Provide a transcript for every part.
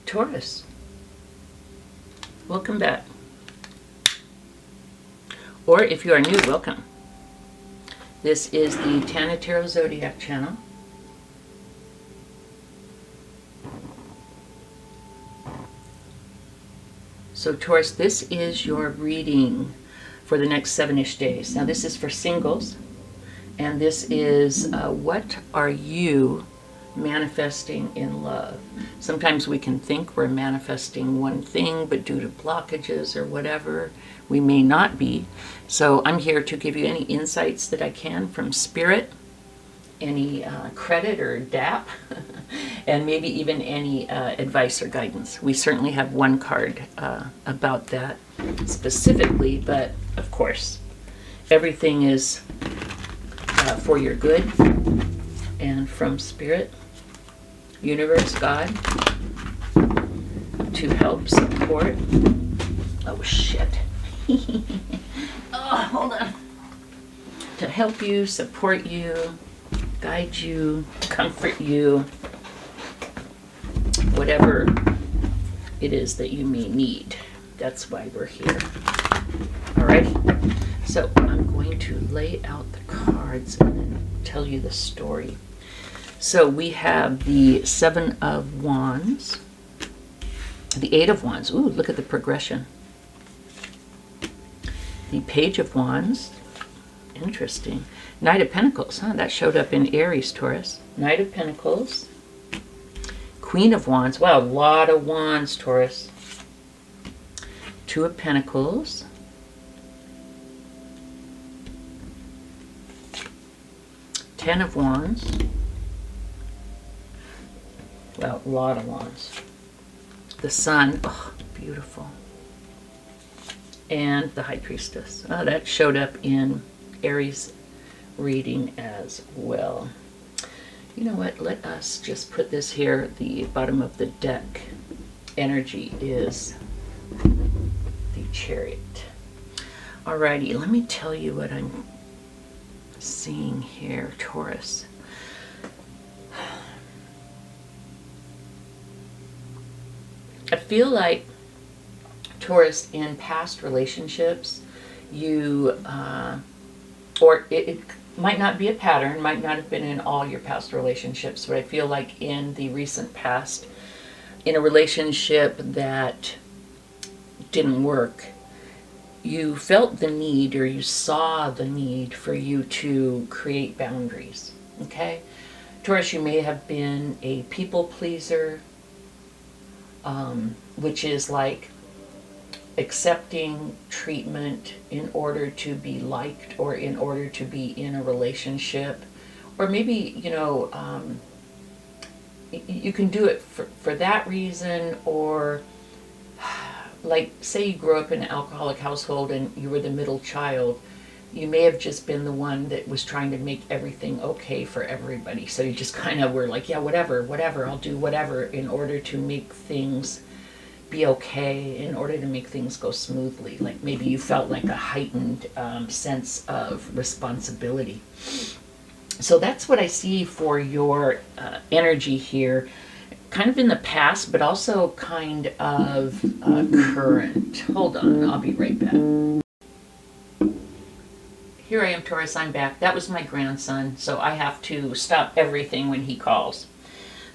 Taurus, welcome back. Or if you are new, welcome. This is the Tana Tarot Zodiac channel. So Taurus, this is your reading for the next 7-ish days. Now this is for singles, and this is what are you manifesting in love? Sometimes we can think we're manifesting one thing, but due to blockages or whatever, we may not be. So I'm here to give you any insights that I can from Spirit, any credit or DAP, and maybe even any advice or guidance. We certainly have one card about that specifically, but of course, everything is for your good and from Spirit, Universe, God, to help support. Oh shit. Oh, hold on. To help you, support you, guide you, comfort you, whatever it is that you may need. That's why we're here. Alrighty. So I'm going to lay out the cards and then tell you the story. So we have the Seven of Wands, the Eight of Wands. Ooh, look at the progression. The Page of Wands. Interesting. Knight of Pentacles. Huh? That showed up in Aries, Taurus. Knight of Pentacles. Queen of Wands. Wow, a lot of wands, Taurus. Two of Pentacles. Ten of Wands. Well, a lot of wands. The Sun. Oh, beautiful. And the High Priestess. Oh, that showed up in Aries reading as well. You know what? Let us just put this here. The bottom of the deck energy is the Chariot. Alrighty, let me tell you what I'm seeing here, Taurus. I feel like, Taurus, in past relationships, you, or it might not be a pattern, might not have been in all your past relationships, but I feel like in the recent past, in a relationship that didn't work, you felt the need, or you saw the need for you to create boundaries, okay? Taurus, you may have been a people pleaser, which is like accepting treatment in order to be liked or in order to be in a relationship. Or maybe, you know, you can do it for that reason, or like say you grew up in an alcoholic household and you were the middle child. You may have just been the one that was trying to make everything okay for everybody. So you just kind of were like, yeah, whatever, I'll do whatever in order to make things be okay, in order to make things go smoothly. Like maybe you felt like a heightened sense of responsibility. So that's what I see for your energy here, kind of in the past, but also kind of current. Hold on, I'll be right back. Here I am, Taurus, I'm back. That was my grandson, so I have to stop everything when he calls.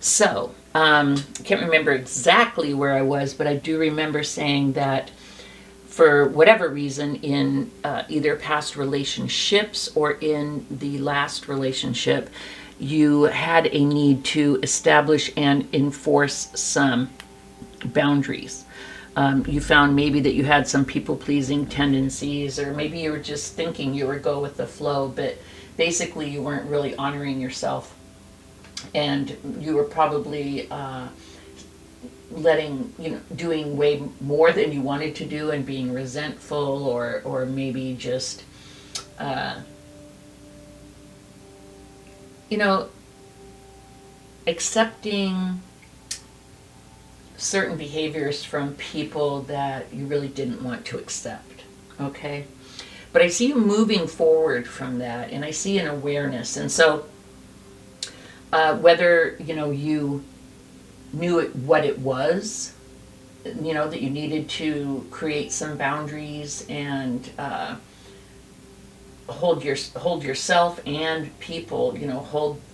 So, I can't remember exactly where I was, but I do remember saying that for whatever reason in either past relationships or in the last relationship, you had a need to establish and enforce some boundaries. You found maybe that you had some people-pleasing tendencies, or maybe you were just thinking you were go with the flow, but basically you weren't really honoring yourself. And you were probably doing way more than you wanted to do and being resentful, or maybe just, accepting certain behaviors from people that you really didn't want to accept, okay? But I see you moving forward from that, and I see an awareness. And so whether, you knew what it was, that you needed to create some boundaries and hold yourself and people,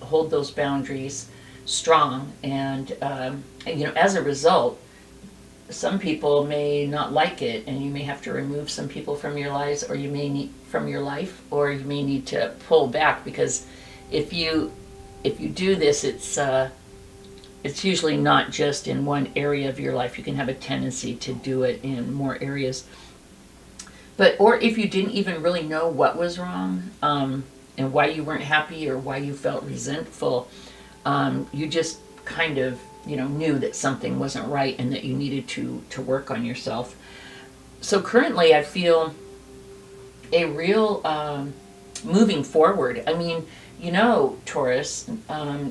hold those boundaries strong. And as a result, some people may not like it, and you may have to remove some people from your lives, or you may need from your life, or you may need to pull back, because if you do this, it's usually not just in one area of your life. You can have a tendency to do it in more areas. Or if you didn't even really know what was wrong, and why you weren't happy or why you felt resentful, you just kind of, knew that something wasn't right and that you needed to work on yourself. So currently I feel a real moving forward. I mean, Taurus,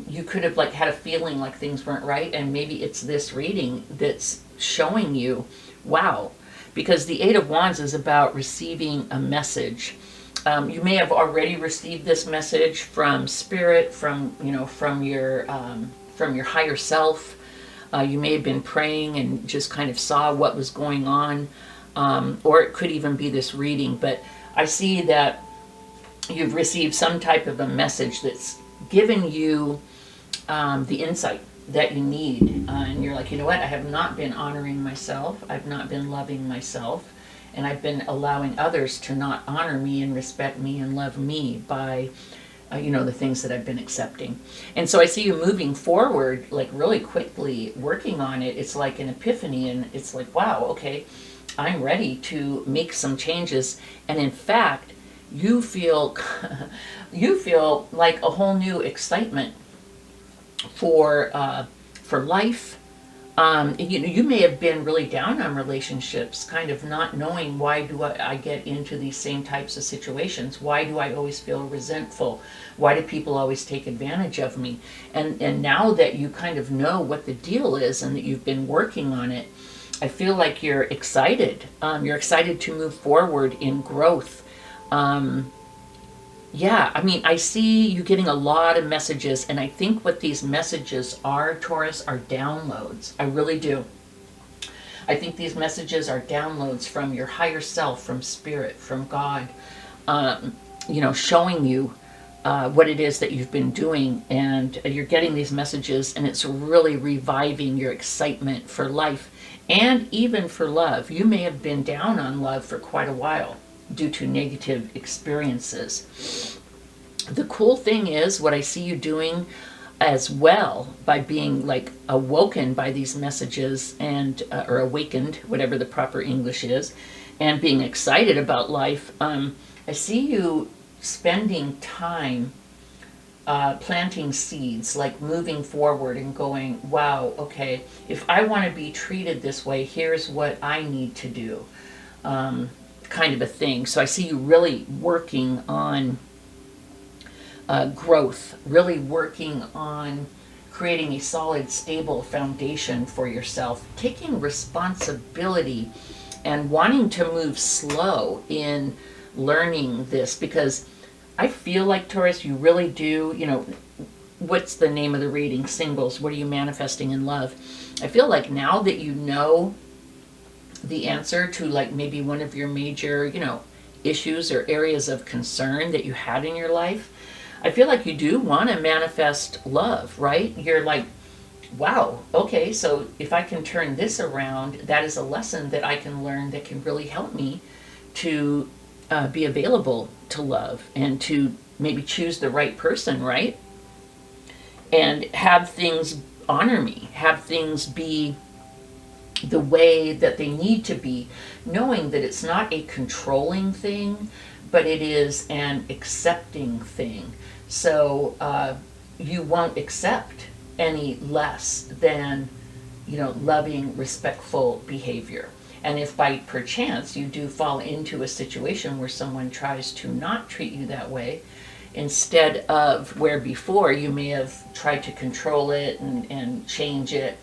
you could have had a feeling like things weren't right, and maybe it's this reading that's showing you, wow, because the Eight of Wands is about receiving a message. You may have already received this message from Spirit, from your higher self. You may have been praying and just kind of saw what was going on, or it could even be this reading. But I see that you've received some type of a message that's given you the insight that you need. And you're like, you know what? I have not been honoring myself. I've not been loving myself. And I've been allowing others to not honor me and respect me and love me by, the things that I've been accepting. And so I see you moving forward, really quickly, working on it. It's like an epiphany, and it's like, wow, okay, I'm ready to make some changes. And in fact, you feel like a whole new excitement for life. You may have been really down on relationships, kind of not knowing, why do I get into these same types of situations? Why do I always feel resentful? Why do people always take advantage of me? And now that you kind of know what the deal is and that you've been working on it, I feel like you're excited. You're excited to move forward in growth. Yeah, I mean, I see you getting a lot of messages, and I think what these messages are, Taurus, are downloads. I really do. I think these messages are downloads from your higher self, from Spirit, from God, showing you what it is that you've been doing, and you're getting these messages, and it's really reviving your excitement for life and even for love. You may have been down on love for quite a while due to negative experiences. The cool thing is, what I see you doing as well, by being awoken by these messages, and or awakened, whatever the proper English is, and being excited about life, I see you spending time planting seeds, moving forward and going, wow, okay, if I want to be treated this way, here's what I need to do. Kind of a thing. So I see you really working on growth, really working on creating a solid, stable foundation for yourself, taking responsibility and wanting to move slow in learning this, because I feel like, Taurus, you really do, what's the name of the reading? Singles. What are you manifesting in love? I feel like now that you know the answer to maybe one of your major, issues or areas of concern that you had in your life, I feel like you do want to manifest love, right? You're like, wow, okay, so if I can turn this around, that is a lesson that I can learn that can really help me to be available to love, and to maybe choose the right person, right? And have things honor me, have things be the way that they need to be, knowing that it's not a controlling thing, but it is an accepting thing. So you won't accept any less than, loving, respectful behavior. And if by perchance you do fall into a situation where someone tries to not treat you that way, instead of where before you may have tried to control it and change it,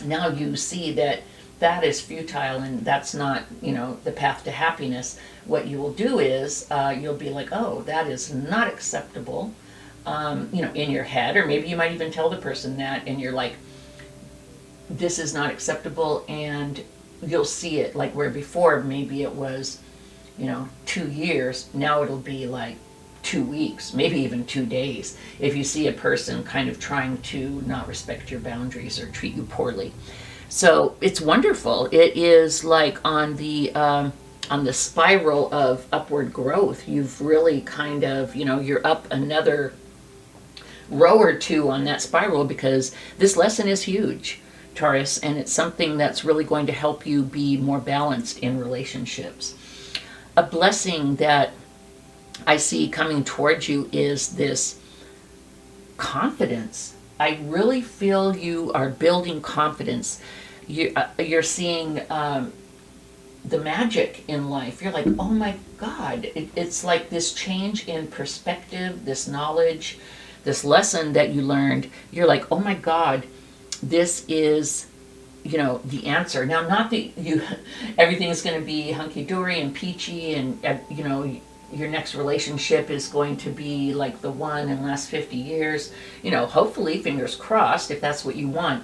now you see that that is futile, and that's not, the path to happiness. What you will do is you'll be like, oh, that is not acceptable, in your head, or maybe you might even tell the person that, and you're like, this is not acceptable, and you'll see it, like where before maybe it was, 2 years, now it'll be like 2 weeks, maybe even 2 days, if you see a person kind of trying to not respect your boundaries or treat you poorly. So it's wonderful. It is like on the spiral of upward growth. You've really kind of, you're up another row or two on that spiral, because this lesson is huge, Taurus, and it's something that's really going to help you be more balanced in relationships. A blessing that I see coming towards you is this confidence. I really feel you are building confidence. You're seeing the magic in life. You're like, oh my God. It's like this change in perspective, this knowledge, this lesson that you learned. You're like, oh my God, this is, the answer. Now, not that everything's going to be hunky-dory and peachy and, your next relationship is going to be like the one in the last 50 years. Hopefully, fingers crossed, if that's what you want.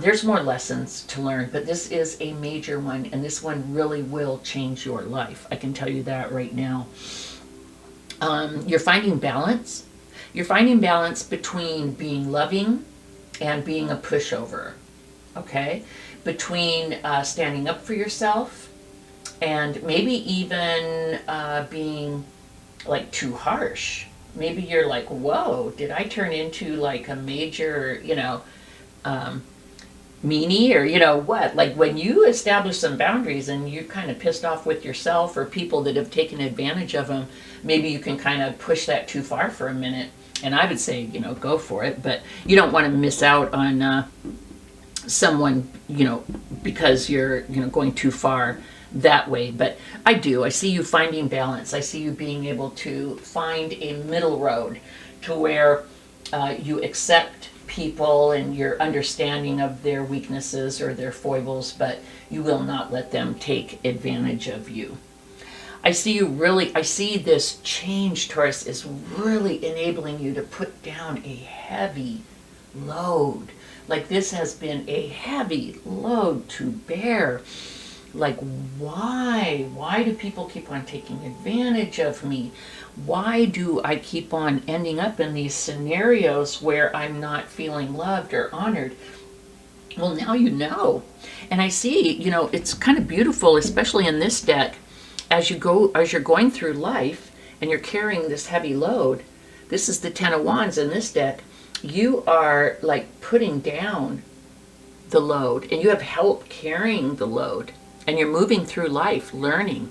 There's more lessons to learn, but this is a major one, and this one really will change your life. I can tell you that right now. You're finding balance. You're finding balance between being loving and being a pushover, okay? Between standing up for yourself and maybe even being like too harsh. Maybe you're like, whoa, did I turn into like a major, meanie, or what? Like when you establish some boundaries and you're kind of pissed off with yourself or people that have taken advantage of them, maybe you can kind of push that too far for a minute. And I would say, go for it, but you don't want to miss out on someone, because you're, going too far that way. But I see you finding balance. I see you being able to find a middle road to where you accept people and your understanding of their weaknesses or their foibles, but you will not let them take advantage of you. I see this change, Taurus, is really enabling you to put down a heavy load. Like this has been a heavy load to bear. Like, why? Why do people keep on taking advantage of me? Why do I keep on ending up in these scenarios where I'm not feeling loved or honored? Well, now you know. And I see, it's kind of beautiful, especially in this deck, as you're going through life and you're carrying this heavy load. This is the Ten of Wands in this deck. You are like putting down the load, and you have help carrying the load, and you're moving through life learning.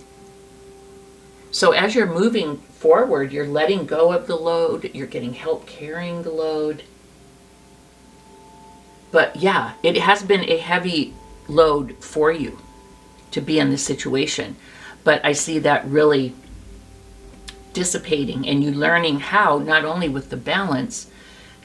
So as you're moving forward, you're letting go of the load, you're getting help carrying the load. But yeah, it has been a heavy load for you to be in this situation. But I see that really dissipating, and you learning how, not only with the balance,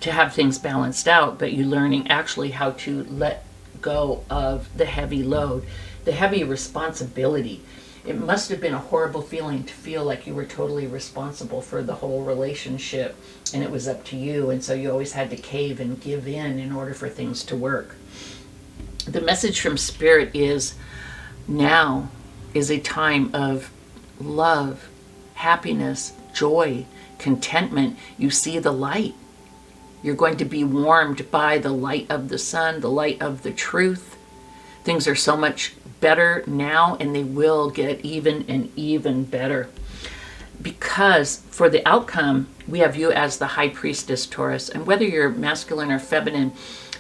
to have things balanced out, but you learning actually how to let go of the heavy load, the heavy responsibility. It must have been a horrible feeling to feel like you were totally responsible for the whole relationship and it was up to you, and so you always had to cave and give in order for things to work. The message from Spirit is, now is a time of love, happiness, joy, contentment. You see the light. You're going to be warmed by the light of the sun, the light of the truth. Things are so much better now, and they will get even and even better. Because for the outcome, we have you as the High Priestess, Taurus. And whether you're masculine or feminine,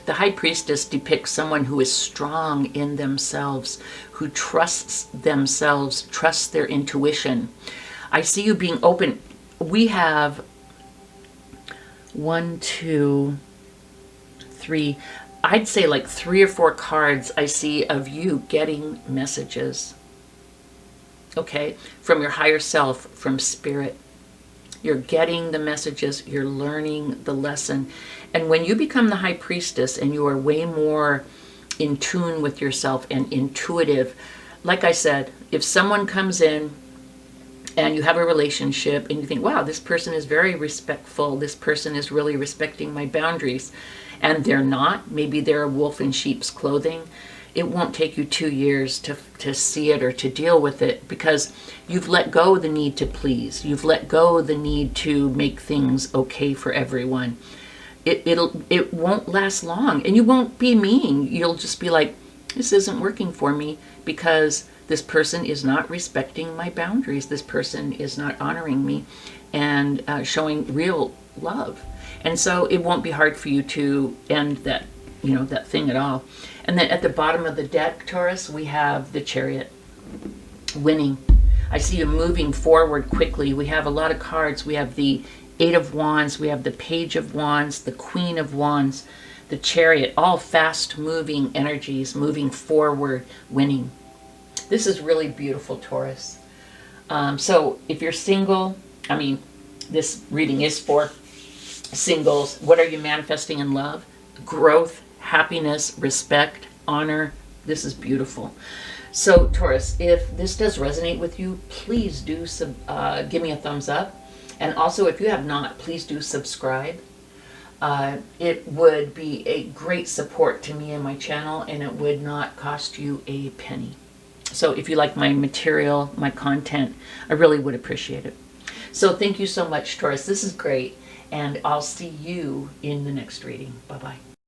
the High Priestess depicts someone who is strong in themselves, who trusts themselves, trusts their intuition. I see you being open. We have 1, 2, 3, I'd say like 3 or 4 cards I see of you getting messages, okay, from your higher self, from Spirit. You're getting the messages, you're learning the lesson. And when you become the High Priestess and you are way more in tune with yourself and intuitive, like I said, if someone comes in and you have a relationship and you think, wow, this person is very respectful, this person is really respecting my boundaries, and they're not, maybe they're a wolf in sheep's clothing, it won't take you 2 years to see it or to deal with it, because you've let go of the need to please. You've let go of the need to make things okay for everyone. It won't last long, and you won't be mean. You'll just be like, this isn't working for me because this person is not respecting my boundaries. This person is not honoring me and showing real love. And so it won't be hard for you to end that, that thing at all. And then at the bottom of the deck, Taurus, we have the Chariot, winning. I see you moving forward quickly. We have a lot of cards. We have the Eight of Wands, we have the Page of Wands, the Queen of Wands, the Chariot, all fast-moving energies, moving forward, winning. This is really beautiful, Taurus. So if you're single, this reading is for singles. What are you manifesting in love? Growth, happiness, respect, honor. This is beautiful. So Taurus, if this does resonate with you, please do give me a thumbs up. And also, if you have not, please do subscribe. It would be a great support to me and my channel, and it would not cost you a penny. So if you like my material, my content, I really would appreciate it. So thank you so much, Taurus. This is great, and I'll see you in the next reading. Bye-bye.